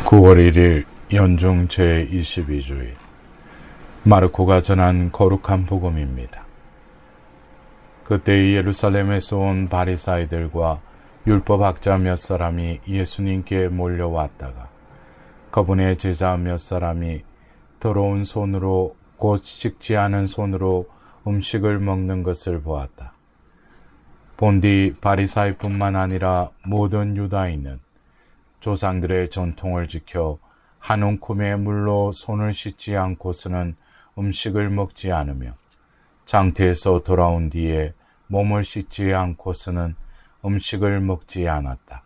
9월 1일 연중 제22주일 마르코가 전한 거룩한 복음입니다. 그때 예루살렘에서 온 바리사이들과 율법학자 몇 사람이 예수님께 몰려왔다가 그분의 제자 몇 사람이 더러운 손으로 곧 씻지 않은 손으로 음식을 먹는 것을 보았다. 본디 바리사이뿐만 아니라 모든 유다인은 조상들의 전통을 지켜 한 움큼의 물로 손을 씻지 않고서는 음식을 먹지 않으며 장태에서 돌아온 뒤에 몸을 씻지 않고서는 음식을 먹지 않았다.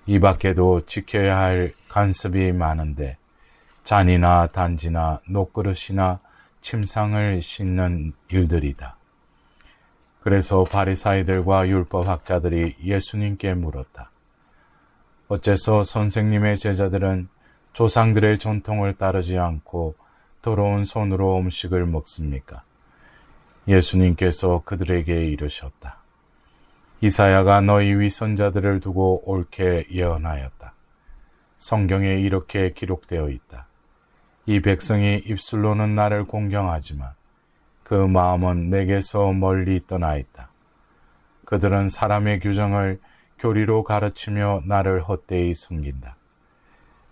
이 밖에도 지켜야 할 간섭이 많은데 잔이나 단지나 녹그릇이나 침상을 씻는 일들이다. 그래서 바리사이들과 율법학자들이 예수님께 물었다. 어째서 선생님의 제자들은 조상들의 전통을 따르지 않고 더러운 손으로 음식을 먹습니까? 예수님께서 그들에게 이르셨다. 이사야가 너희 위선자들을 두고 옳게 예언하였다. 성경에 이렇게 기록되어 있다. 이 백성이 입술로는 나를 공경하지만 그 마음은 내게서 멀리 떠나 있다. 그들은 사람의 규정을 교리로 가르치며 나를 헛되이 섬긴다.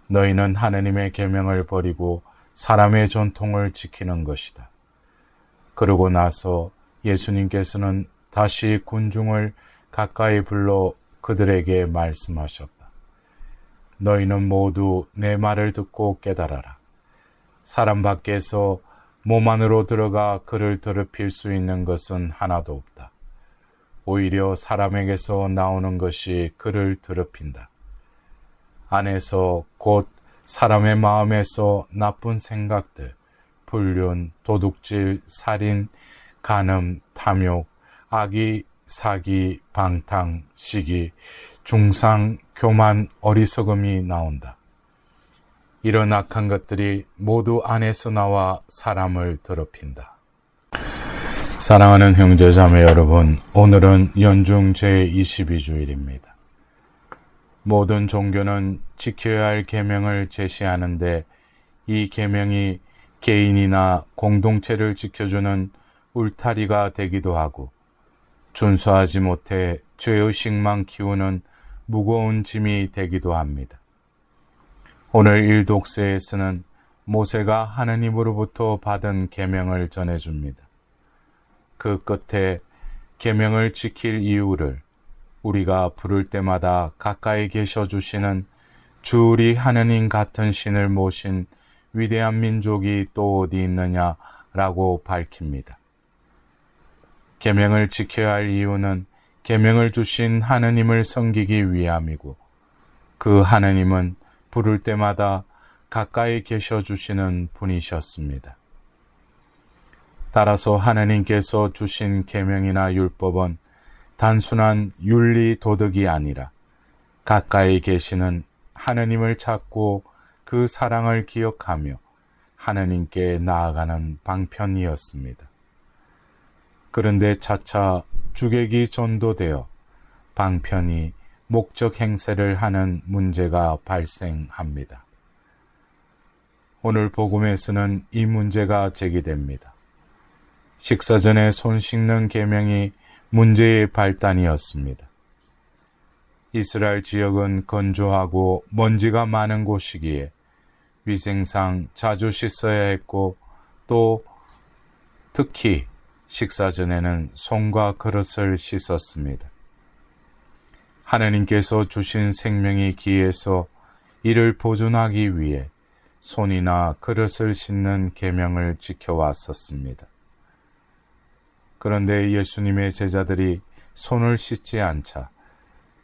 너희는 하느님의 계명을 버리고 사람의 전통을 지키는 것이다. 그러고 나서 예수님께서는 다시 군중을 가까이 불러 그들에게 말씀하셨다. 너희는 모두 내 말을 듣고 깨달아라. 사람 밖에서 몸 안으로 들어가 그를 더럽힐 수 있는 것은 하나도 없다. 오히려 사람에게서 나오는 것이 그를 더럽힌다. 안에서 곧 사람의 마음에서 나쁜 생각들, 불륜, 도둑질, 살인, 간음, 탐욕, 악의, 사기, 방탕, 시기, 중상, 교만, 어리석음이 나온다. 이런 악한 것들이 모두 안에서 나와 사람을 더럽힌다. 사랑하는 형제자매 여러분, 오늘은 연중 제22주일입니다. 모든 종교는 지켜야 할 계명을 제시하는데 이 계명이 개인이나 공동체를 지켜주는 울타리가 되기도 하고 준수하지 못해 죄의식만 키우는 무거운 짐이 되기도 합니다. 오늘 일독서에서는 모세가 하느님으로부터 받은 계명을 전해줍니다. 그 끝에 계명을 지킬 이유를 우리가 부를 때마다 가까이 계셔 주시는 주 우리 하느님 같은 신을 모신 위대한 민족이 또 어디 있느냐라고 밝힙니다. 계명을 지켜야 할 이유는 계명을 주신 하느님을 섬기기 위함이고 그 하느님은 부를 때마다 가까이 계셔 주시는 분이셨습니다. 따라서 하느님께서 주신 계명이나 율법은 단순한 윤리 도덕이 아니라 가까이 계시는 하느님을 찾고 그 사랑을 기억하며 하느님께 나아가는 방편이었습니다. 그런데 차차 주객이 전도되어 방편이 목적 행세를 하는 문제가 발생합니다. 오늘 복음에서는 이 문제가 제기됩니다. 식사 전에 손 씻는 계명이 문제의 발단이었습니다. 이스라엘 지역은 건조하고 먼지가 많은 곳이기에 위생상 자주 씻어야 했고 또 특히 식사 전에는 손과 그릇을 씻었습니다. 하나님께서 주신 생명이 귀해서 이를 보존하기 위해 손이나 그릇을 씻는 계명을 지켜왔었습니다. 그런데 예수님의 제자들이 손을 씻지 않자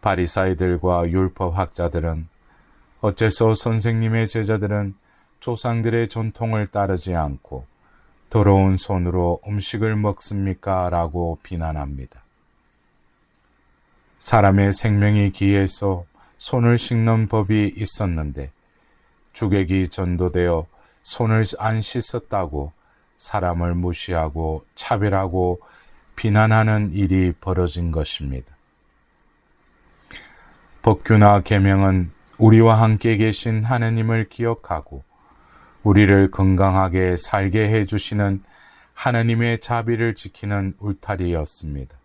바리사이들과 율법학자들은 어째서 선생님의 제자들은 조상들의 전통을 따르지 않고 더러운 손으로 음식을 먹습니까? 라고 비난합니다. 사람의 생명이 귀해서 손을 씻는 법이 있었는데 주객이 전도되어 손을 안 씻었다고 사람을 무시하고 차별하고 비난하는 일이 벌어진 것입니다. 법규나 계명은 우리와 함께 계신 하느님을 기억하고 우리를 건강하게 살게 해주시는 하느님의 자비를 지키는 울타리였습니다.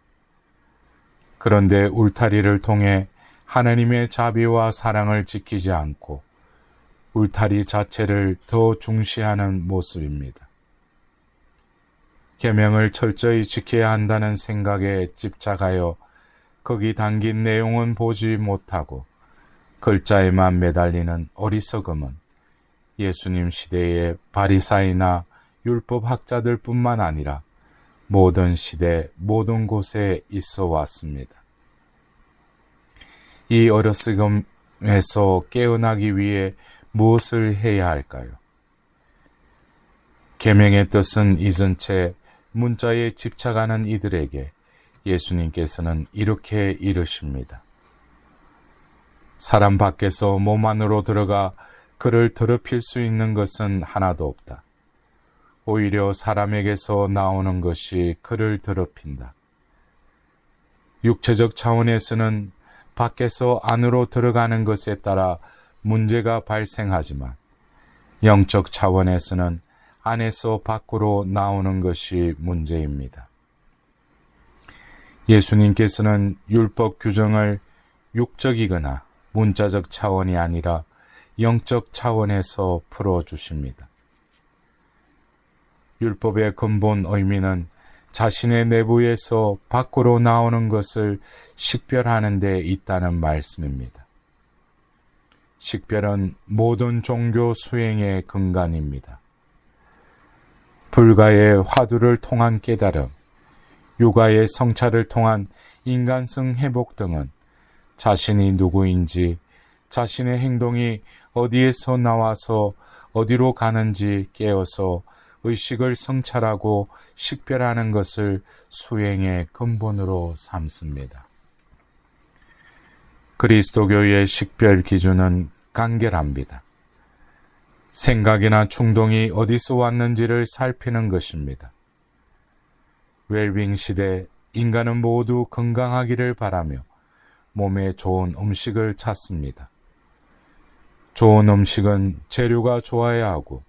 그런데 울타리를 통해 하느님의 자비와 사랑을 지키지 않고 울타리 자체를 더 중시하는 모습입니다. 계명을 철저히 지켜야 한다는 생각에 집착하여 거기 담긴 내용은 보지 못하고 글자에만 매달리는 어리석음은 예수님 시대의 바리사이나 율법학자들 뿐만 아니라 모든 시대, 모든 곳에 있어 왔습니다. 이 어리석음에서 깨어나기 위해 무엇을 해야 할까요? 계명의 뜻은 잊은 채 문자에 집착하는 이들에게 예수님께서는 이렇게 이르십니다. 사람 밖에서 몸 안으로 들어가 그를 더럽힐 수 있는 것은 하나도 없다. 오히려 사람에게서 나오는 것이 그를 더럽힌다. 육체적 차원에서는 밖에서 안으로 들어가는 것에 따라 문제가 발생하지만 영적 차원에서는 안에서 밖으로 나오는 것이 문제입니다. 예수님께서는 율법 규정을 육적이거나 문자적 차원이 아니라 영적 차원에서 풀어주십니다. 율법의 근본 의미는 자신의 내부에서 밖으로 나오는 것을 식별하는 데 있다는 말씀입니다. 식별은 모든 종교 수행의 근간입니다. 불가의 화두를 통한 깨달음, 육아의 성찰을 통한 인간성 회복 등은 자신이 누구인지, 자신의 행동이 어디에서 나와서 어디로 가는지 깨어서 의식을 성찰하고 식별하는 것을 수행의 근본으로 삼습니다. 그리스도교의 식별 기준은 간결합니다. 생각이나 충동이 어디서 왔는지를 살피는 것입니다. 웰빙 시대 인간은 모두 건강하기를 바라며 몸에 좋은 음식을 찾습니다. 좋은 음식은 재료가 좋아야 하고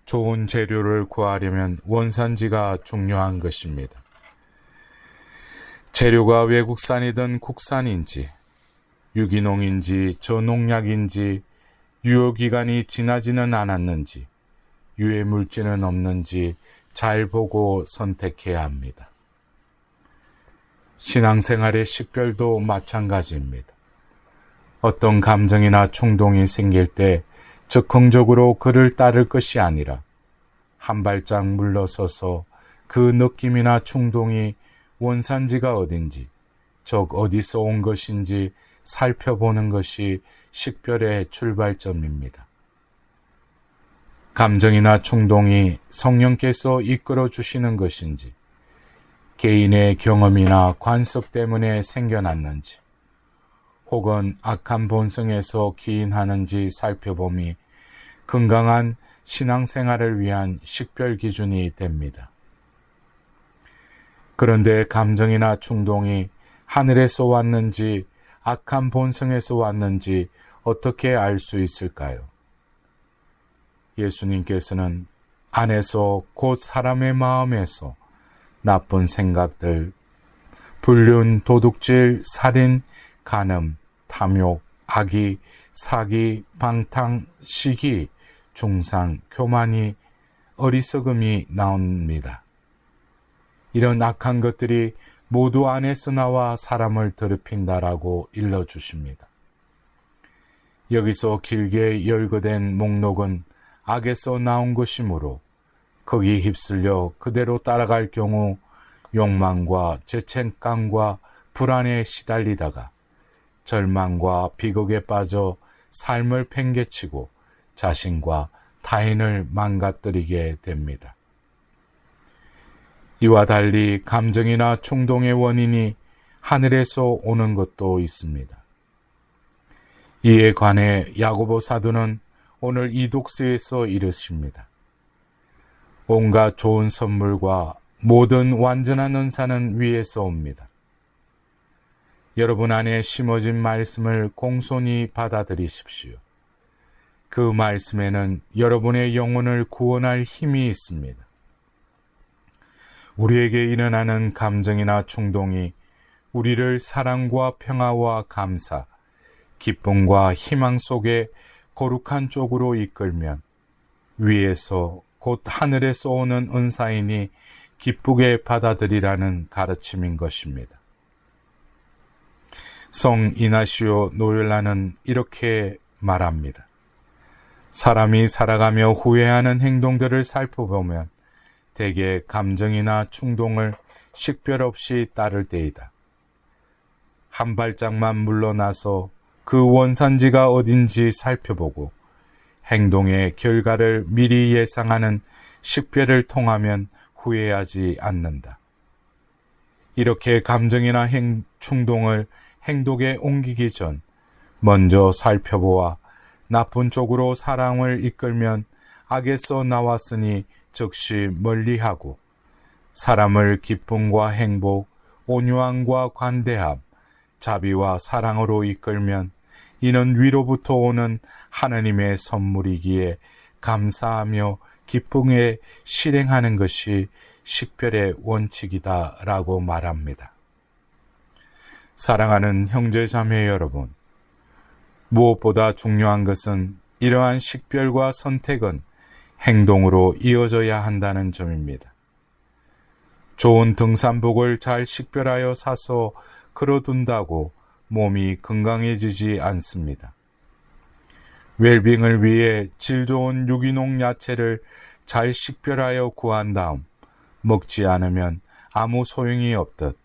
좋은 재료를 구하려면 원산지가 중요한 것입니다. 재료가 외국산이든 국산인지, 유기농인지 저농약인지, 유효기간이 지나지는 않았는지, 유해물질은 없는지 잘 보고 선택해야 합니다. 신앙생활의 식별도 마찬가지입니다. 어떤 감정이나 충동이 생길 때 즉흥적으로 그를 따를 것이 아니라 한 발짝 물러서서 그 느낌이나 충동이 원산지가 어딘지, 즉 어디서 온 것인지 살펴보는 것이 식별의 출발점입니다. 감정이나 충동이 성령께서 이끌어 주시는 것인지, 개인의 경험이나 관습 때문에 생겨났는지, 혹은 악한 본성에서 기인하는지 살펴봄이 건강한 신앙생활을 위한 식별 기준이 됩니다. 그런데 감정이나 충동이 하늘에서 왔는지 악한 본성에서 왔는지 어떻게 알 수 있을까요? 예수님께서는 안에서 곧 사람의 마음에서 나쁜 생각들, 불륜, 도둑질, 살인, 간음, 탐욕, 악의, 사기, 방탕, 시기, 중상, 교만이, 어리석음이 나옵니다. 이런 악한 것들이 모두 안에서 나와 사람을 더럽힌다라고 일러주십니다. 여기서 길게 열거된 목록은 악에서 나온 것이므로 거기 휩쓸려 그대로 따라갈 경우 욕망과 죄책감과 불안에 시달리다가 절망과 비극에 빠져 삶을 팽개치고 자신과 타인을 망가뜨리게 됩니다. 이와 달리 감정이나 충동의 원인이 하늘에서 오는 것도 있습니다. 이에 관해 야고보 사도는 오늘 이 독서에서 이르십니다. 온갖 좋은 선물과 모든 완전한 은사는 위에서 옵니다. 여러분 안에 심어진 말씀을 공손히 받아들이십시오. 그 말씀에는 여러분의 영혼을 구원할 힘이 있습니다. 우리에게 일어나는 감정이나 충동이 우리를 사랑과 평화와 감사, 기쁨과 희망 속에 거룩한 쪽으로 이끌면 위에서 곧 하늘에서 오는 은사이니 기쁘게 받아들이라는 가르침인 것입니다. 성 이나시오 노율라는 이렇게 말합니다. 사람이 살아가며 후회하는 행동들을 살펴보면 대개 감정이나 충동을 식별 없이 따를 때이다. 한 발짝만 물러나서 그 원산지가 어딘지 살펴보고 행동의 결과를 미리 예상하는 식별을 통하면 후회하지 않는다. 이렇게 감정이나 충동을 행동에 옮기기 전 먼저 살펴보아 나쁜 쪽으로 사람을 이끌면 악에서 나왔으니 즉시 멀리하고 사람을 기쁨과 행복, 온유함과 관대함, 자비와 사랑으로 이끌면 이는 위로부터 오는 하나님의 선물이기에 감사하며 기쁨에 실행하는 것이 식별의 원칙이다 라고 말합니다. 사랑하는 형제자매 여러분, 무엇보다 중요한 것은 이러한 식별과 선택은 행동으로 이어져야 한다는 점입니다. 좋은 등산복을 잘 식별하여 사서 걸어둔다고 몸이 건강해지지 않습니다. 웰빙을 위해 질 좋은 유기농 야채를 잘 식별하여 구한 다음 먹지 않으면 아무 소용이 없듯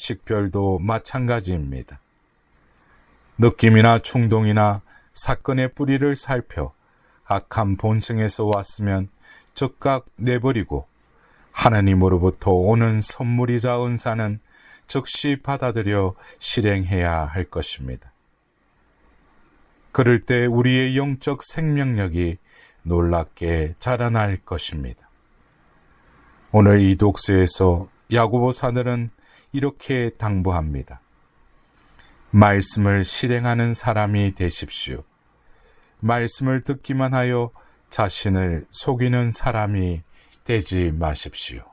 식별도 마찬가지입니다. 느낌이나 충동이나 사건의 뿌리를 살펴 악한 본성에서 왔으면 즉각 내버리고 하나님으로부터 오는 선물이자 은사는 즉시 받아들여 실행해야 할 것입니다. 그럴 때 우리의 영적 생명력이 놀랍게 자라날 것입니다. 오늘 이 독서에서 야고보 사도는 이렇게 당부합니다. 말씀을 실행하는 사람이 되십시오. 말씀을 듣기만 하여 자신을 속이는 사람이 되지 마십시오.